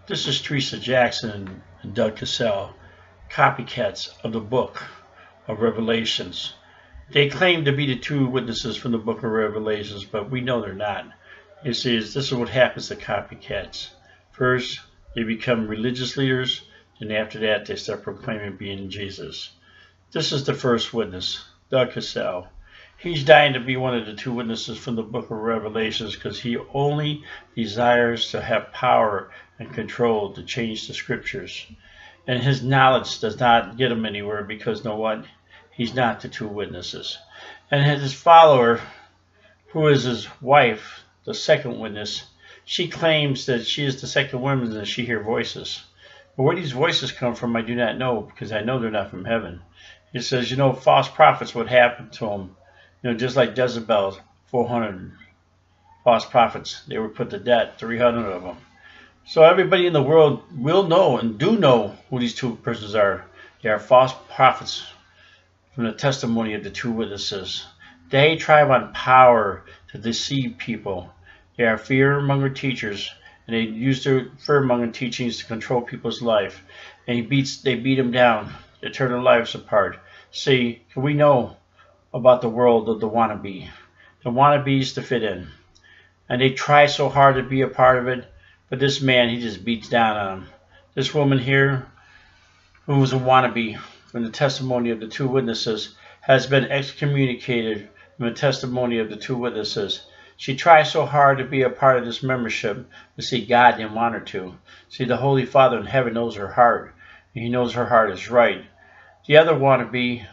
This is Teresa Jackson and Doug Cassell, copycats of the book of Revelations. They claim to be the two witnesses from the book of Revelations, but we know they're not. You see, this is what happens to copycats. First, they become religious leaders, and after that, they start proclaiming being Jesus. This is the first witness, Doug Cassell. He's dying to be one of the two witnesses from the book of Revelations because he only desires to have power and control to change the scriptures. And his knowledge does not get him anywhere because, you know what? He's not the two witnesses. And his follower, who is his wife, the second witness, she claims that she is the second woman and she hears voices. But where these voices come from, I do not know, because I know they're not from heaven. He says, false prophets would happen to them. Just like Jezebel, 400 false prophets, they were put to death, 300 of them. So everybody in the world will know and do know who these two persons are. They are false prophets from the testimony of the two witnesses. They thrive on power to deceive people. They are fear-monger teachers, and they use their fear-monger teachings to control people's life. And they beat them down. They tear their lives apart. See, we know about the world of the wannabe. The wannabes to fit in. And they try so hard to be a part of it, but this man, he just beats down on them. This woman here, who was a wannabe from the testimony of the two witnesses, has been excommunicated from the testimony of the two witnesses. She tries so hard to be a part of this membership, but see, God didn't want her to. See, the Holy Father in heaven knows her heart, and he knows her heart is right. The other wannabe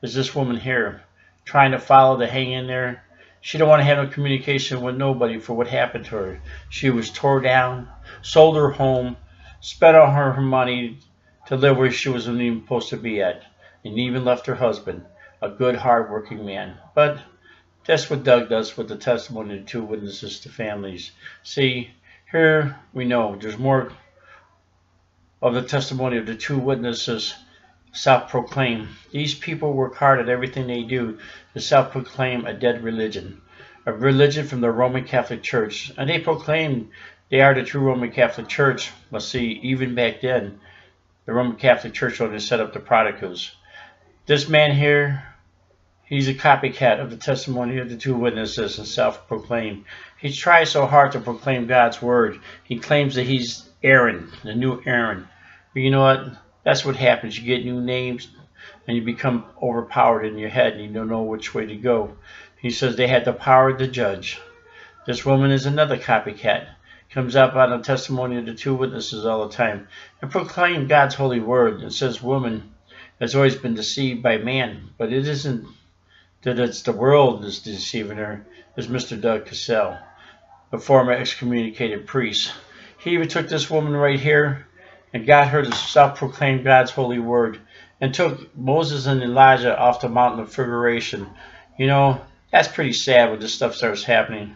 is this woman here, trying to follow the hang in there. She don't want to have no communication with nobody for what happened to her. She was tore down, sold her home, spent all her money to live where she wasn't even supposed to be at, and even left her husband, a good, hard-working man. But that's what Doug does with the testimony of the two witnesses to families. See, here we know there's more of the testimony of the two witnesses self-proclaim. These people work hard at everything they do to self-proclaim a dead religion, a religion from the Roman Catholic Church. And they proclaim they are the true Roman Catholic Church. But see, even back then, the Roman Catholic Church only set up the prodigals. This man here, he's a copycat of the testimony of the two witnesses and self-proclaim. He tries so hard to proclaim God's word. He claims that he's Aaron, the new Aaron. But you know what? That's what happens. You get new names and you become overpowered in your head and you don't know which way to go. He says they had the power to judge. This woman is another copycat. Comes up on the testimony of the two witnesses all the time and proclaim God's holy word. It says woman has always been deceived by man, but it isn't that it's the world that's deceiving her. It's Mr. Doug Cassell, a former excommunicated priest. He even took this woman right here and got her to self-proclaim God's holy word, and took Moses and Elijah off the mountain of figuration. That's pretty sad when this stuff starts happening.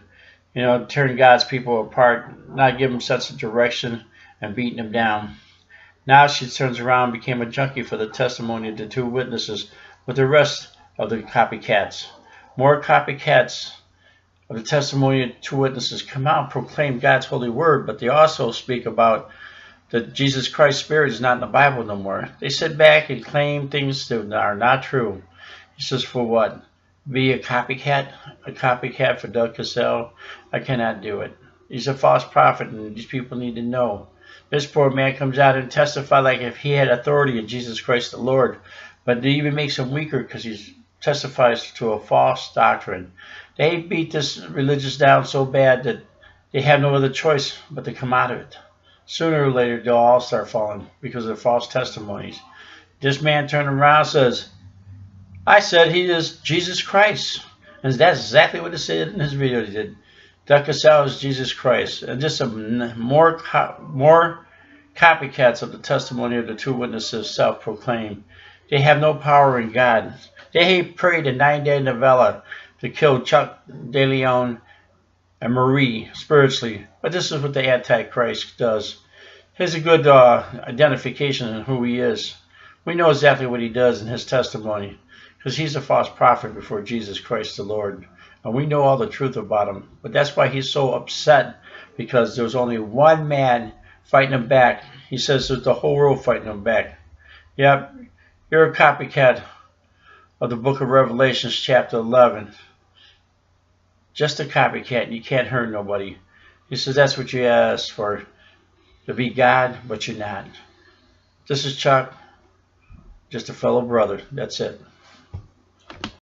Tearing God's people apart, not giving them sense of direction, and beating them down. Now she turns around and became a junkie for the testimony of the two witnesses with the rest of the copycats. More copycats of the testimony of the two witnesses come out and proclaim God's holy word, but they also speak about that Jesus Christ's Spirit is not in the Bible no more. They sit back and claim things that are not true. He says, for what? Be a copycat? A copycat for Doug Cassell? I cannot do it. He's a false prophet, and these people need to know. This poor man comes out and testifies like if he had authority in Jesus Christ the Lord, but it even makes him weaker because he testifies to a false doctrine. They beat this religious down so bad that they have no other choice but to come out of it. Sooner or later, they'll all start falling because of false testimonies. This man turned around and says, I said he is Jesus Christ. And that's exactly what it said in his video he did. Doug Cassell is Jesus Christ. And just some more copycats of the testimony of the two witnesses self-proclaim. They have no power in God. They prayed a 9-day novella to kill Chuck De Leon and Marie spiritually, but this is what the Antichrist does. Here's a good identification of who he is. We know exactly what he does in his testimony, because he's a false prophet before Jesus Christ the Lord, and we know all the truth about him. But that's why he's so upset, because there's only one man fighting him back. He says there's the whole world fighting him back. Yep, you're a copycat of the book of Revelations chapter 11. Just a copycat. You can't hurt nobody. He says that's what you asked for, to be God, but you're not. This is Chuck, just a fellow brother. That's it.